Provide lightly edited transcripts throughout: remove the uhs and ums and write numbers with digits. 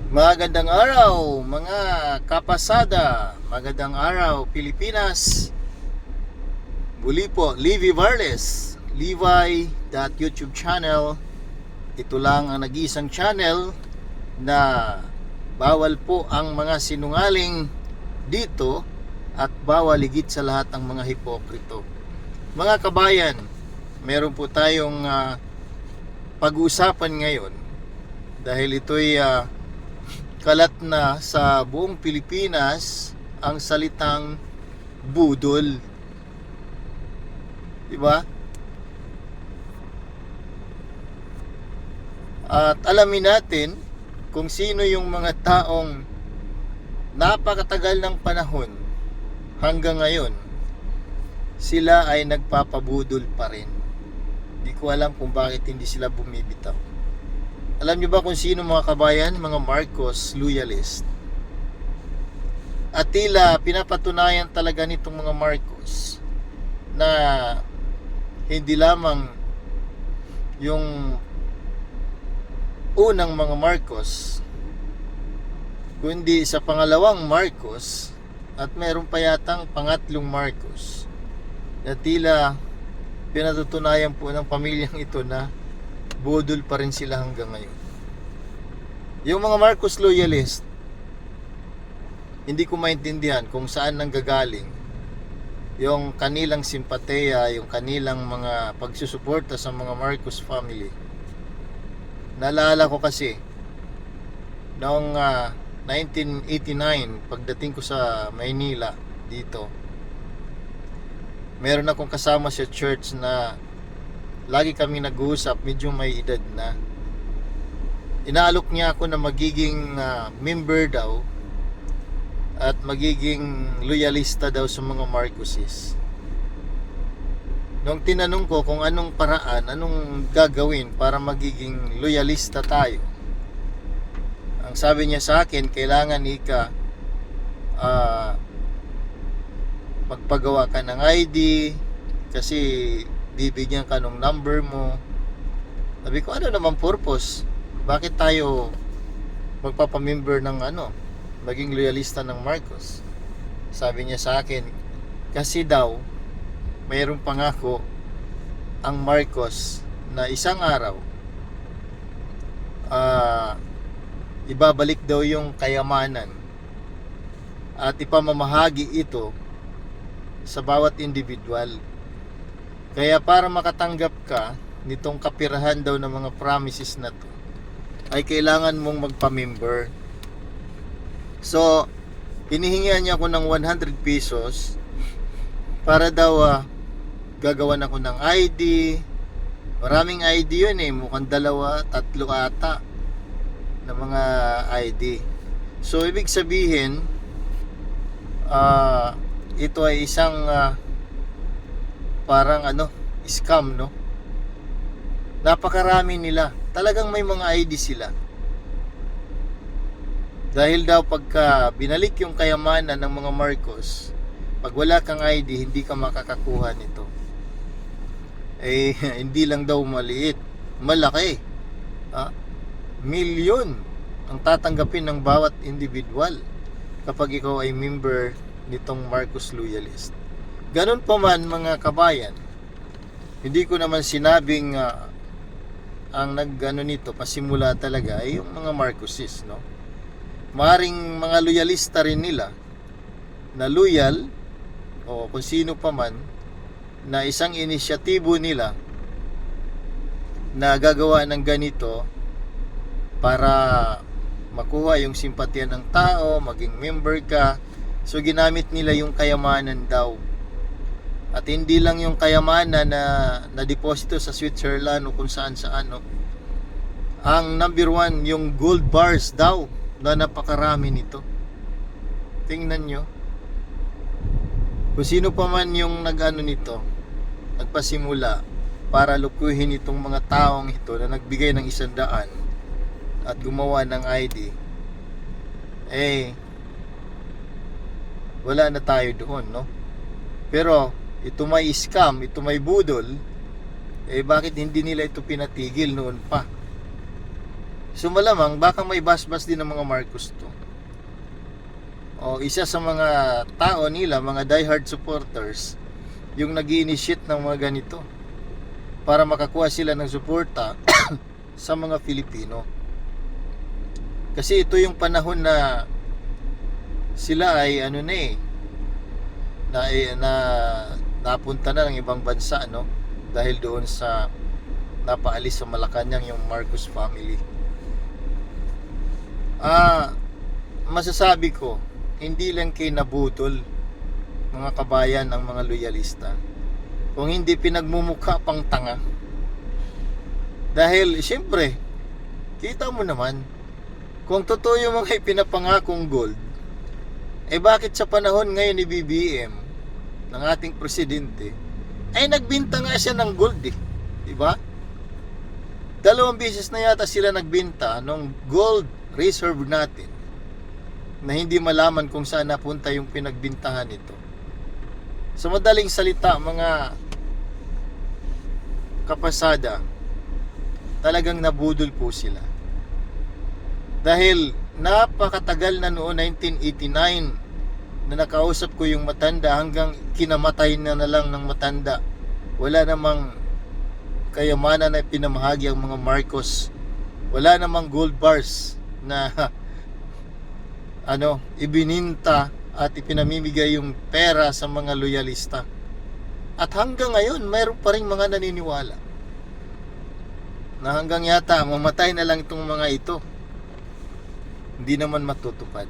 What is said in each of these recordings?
Magandang araw mga kapasada. Magandang araw Pilipinas. Muli po, Levi Varles, Levi.YouTube channel. Ito lang ang nag-iisang channel na bawal po ang mga sinungaling dito at bawal higit sa lahat ang mga hipokrito. Mga kabayan, meron po tayong pag-uusapan ngayon dahil ito'y kalat na sa buong Pilipinas ang salitang budol. Diba? At alamin natin kung sino yung mga taong napakatagal ng panahon hanggang ngayon sila ay nagpapabudol pa rin. Hindi ko alam kung bakit hindi sila bumibitaw. Alam niyo ba kung sino mga kabayan? Mga Marcos loyalist. At tila pinapatunayan talaga nitong mga Marcos na hindi lamang yung unang mga Marcos, kundi sa pangalawang Marcos at meron pa yatang pangatlong Marcos na tila pinatutunayan po ng pamilyang ito na budol pa rin sila hanggang ngayon. Yung mga Marcos loyalist, hindi ko maintindihan kung saan nanggagaling yung kanilang simpateya, yung kanilang mga pagsusuporta sa mga Marcos family. Naalala ko kasi noong 1989, pagdating ko sa Maynila dito, meron akong kasama sa church na lagi kami nag-uusap, medyo may edad na. Inaalok niya ako na magiging member daw at magiging loyalista daw sa mga Marcoses. Nung tinanong ko kung anong paraan, anong gagawin para magiging loyalista tayo, ang sabi niya sa akin, kailangan magpagawa ka ng ID kasi bibigyan ka ng number mo. Sabi ko, ano naman purpose? Bakit tayo magpapamember ng maging loyalista ng Marcos? Sabi niya sa akin, kasi daw mayroong pangako ang Marcos na isang araw ibabalik daw yung kayamanan at ipamamahagi ito sa bawat individual. Kaya para makatanggap ka nitong kapirahan daw ng mga promises na to, ay kailangan mong magpa-member. So, hinihingian niya ako ng 100 pesos para daw gagawan ako ng ID. Maraming ID yun mukhang 2, 3 ata na mga ID. So, ibig sabihin, ito ay isang parang scam, no? Napakarami nila. Talagang may mga ID sila. Dahil daw pagka binalik yung kayamanan ng mga Marcos, pag wala kang ID, hindi ka makakakuha nito. Hindi lang daw maliit, malaki. Milyon ang tatanggapin ng bawat individual kapag ikaw ay member nitong Marcos loyalist. Ganun pa man mga kabayan, hindi ko naman sinabing ang nito pasimula talaga ay yung mga Marcoses, no? Maring mga loyalista rin nila na loyal o kung sino pa man na isang inisyatibo nila na gagawa ng ganito para makuha yung simpatya ng tao, maging member ka. So ginamit nila yung kayamanan daw. At hindi lang yung kayamanan na deposito sa Switzerland o kung saan. Ang number 1, yung gold bars daw na napakarami nito. Tingnan nyo. Kung sino pa man yung nito, nagpasimula para lukuhin itong mga taong ito na nagbigay ng 100 at gumawa ng ID, wala na tayo doon, no? Pero ito may scam, ito may budol, bakit hindi nila ito pinatigil noon pa? So malamang baka may basbas din ng mga Marcos to. O isa sa mga tao nila, mga diehard supporters, yung nag-i-initiate ng mga ganito para makakuha sila ng suporta sa mga Filipino. Kasi ito yung panahon na sila ay napunta na ng ibang bansa, no? Dahil doon sa napaalis sa Malacanang yung Marcos family. Masasabi ko, hindi lang kay nabudol mga kabayan ng mga loyalista, kung hindi pinagmumukha pang tanga. Dahil siyempre, kita mo naman, kung totoo yung mga ipinapangakong gold, bakit sa panahon ngayon ni BBM, ng ating presidente, ay nagbinta nga siya ng gold diba? 2 beses na yata sila nagbinta ng gold reserve natin na hindi malaman kung saan napunta yung pinagbintahan nito. Sa madaling salita, mga kapasada, talagang nabudol po sila. Dahil napakatagal na noon, 1989, na nakausap ko yung matanda hanggang kinamatay na lang ng matanda. Wala namang kayamanan na pinamahagi ang mga Marcos. Wala namang gold bars na ibininta at ipinamimigay yung pera sa mga loyalista. At hanggang ngayon, mayroon pa rin mga naniniwala na hanggang yata mamatay na lang itong mga ito, hindi naman matutupad.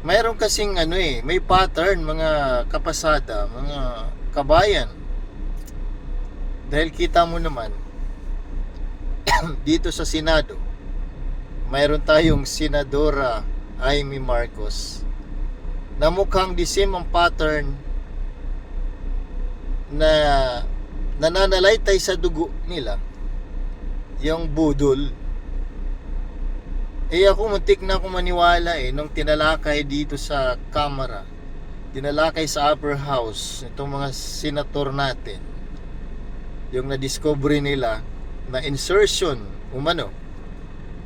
Mayroon kasing may pattern, mga kapasada, mga kabayan. Dahil kita mo naman dito sa Senado, mayroon tayong Senadora Amy Marcos na mukhang the same ang pattern na nananalaytay sa dugo nila, yung budol. Ako muntik na akong maniwala nung tinalakay dito sa Kamara, tinalakay sa upper house itong mga senator natin, yung na-discovery nila na insertion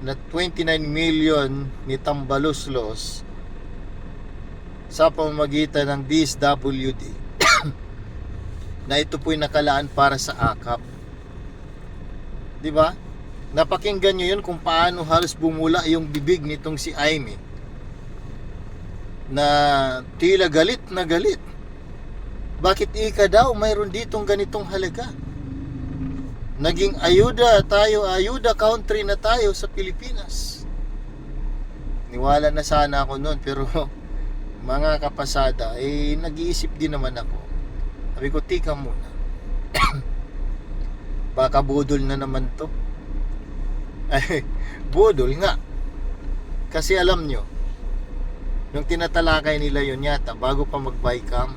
na 29 million ni Tambaloslos sa pamamagitan ng DSWD na ito po'y nakalaan para sa AKAP. Diba? Napakinggan nyo yun kung paano halos bumula yung bibig nitong si Amy, na tila galit na galit. Bakit daw mayroon ditong ganitong halaga? Naging ayuda country na tayo sa Pilipinas. Niwala na sana ako noon, pero mga kapasada, nag-iisip din naman ako. Sabi ko, tika muna. Baka budol na naman to. Budol nga. Kasi alam nyo, nung tinatalakay nila yun yata, bago pa mag-Vicam,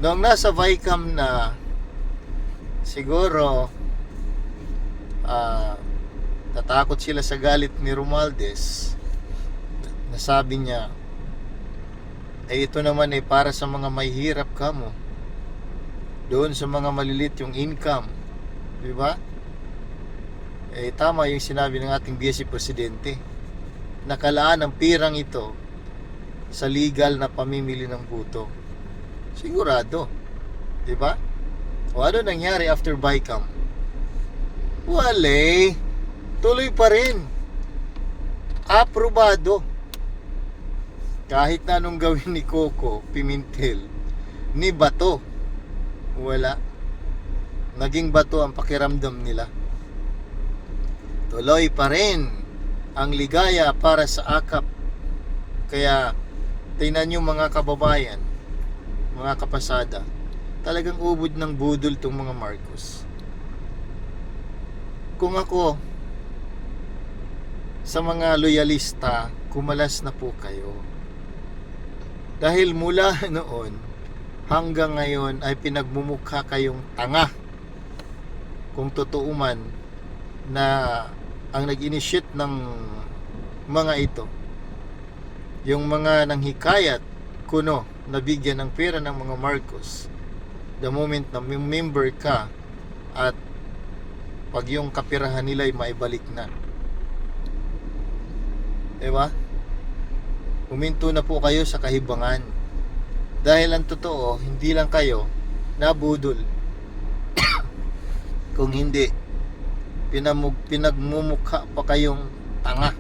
nung nasa Vicam na, siguro natakot sila sa galit ni Romualdez, nasabi niya, ito naman para sa mga may hirap kamo, doon sa mga malilit yung income, diba? Tama yung sinabi ng ating Vice Presidente, nakalaan ang pirang ito sa legal na pamimili ng buto. Sigurado, diba? O ano nangyari after Vicam? Wale, tuloy pa rin. Aprobado. Kahit na anong gawin ni Coco Pimentel, ni Bato, wala. Naging bato ang pakiramdam nila. Tuloy pa rin ang ligaya para sa AKAP. Kaya tingnan nyo mga kababayan, mga kapasada, talagang ubod ng budol tong mga Marcos. Kung ako sa mga loyalista, kumalas na po kayo. Dahil mula noon hanggang ngayon ay pinagmumukha kayong tanga, kung totoo man na ang nag-initiate ng mga ito, yung mga nanghikayat kuno nabigyan ng pera ng mga Marcos, the moment na member ka at pag yung kapirahan nila ay maibalik na. Diba? Huminto na po kayo sa kahibangan. Dahil ang totoo, hindi lang kayo nabudol. Kung hindi, pinagmumukha pa kayong tanga.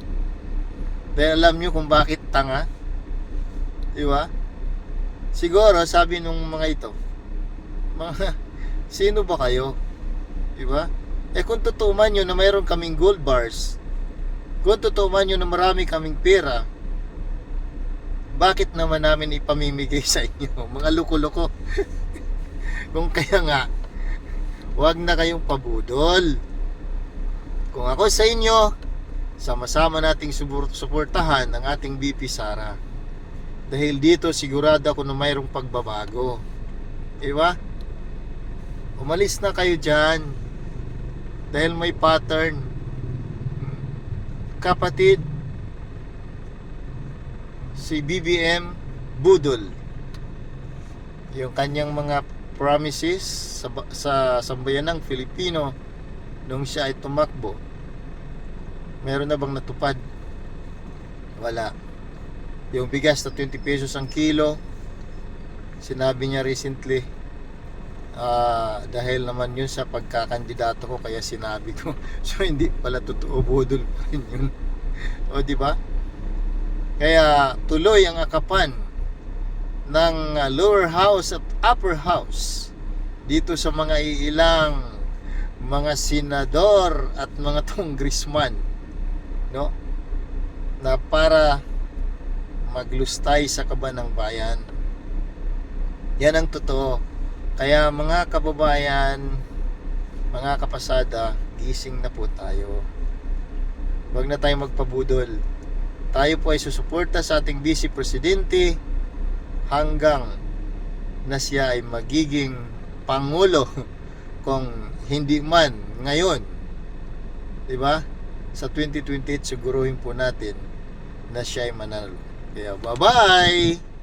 Dahil alam nyo kung bakit tanga? Diba? Siguro, sabi nung mga ito, mga, sino ba kayo? Diba? Kung totoo man yun na mayroon kaming gold bars, kung totoo man yun na marami kaming pera, bakit naman namin ipamimigay sa inyo? Mga loko-loko. Kung kaya nga, wag na kayong pabudol. Kung ako sa inyo, sama-sama nating suportahan ang ating BP Sara. Dahil dito sigurado ako na mayroong pagbabago. Diba? Umalis na kayo dyan. Dahil may pattern. Kapatid, si BBM budol. Yung kanyang mga promises sa sambayanang Filipino nung siya ay tumakbo, meron na bang natupad? Wala. Yung bigas na 20 pesos ang kilo, sinabi niya recently, dahil naman yun sa pagkakandidato ko kaya sinabi ko. So hindi pala totoo, budol pa rin yun. O di ba? Kaya tuloy ang akapan ng lower house at upper house dito sa mga ilang mga senador at mga congressman, no? Na para maglustay sa kaban ng bayan. Yan ang totoo. Kaya mga kababayan, mga kapasada, gising na po tayo. Huwag na tayong magpabudol. Tayo po ay susuporta sa ating Vice Presidente hanggang na siya ay magiging Pangulo kung hindi man ngayon. Diba? Sa 2028 siguruhin po natin na siya ay manalo. Kaya bye-bye!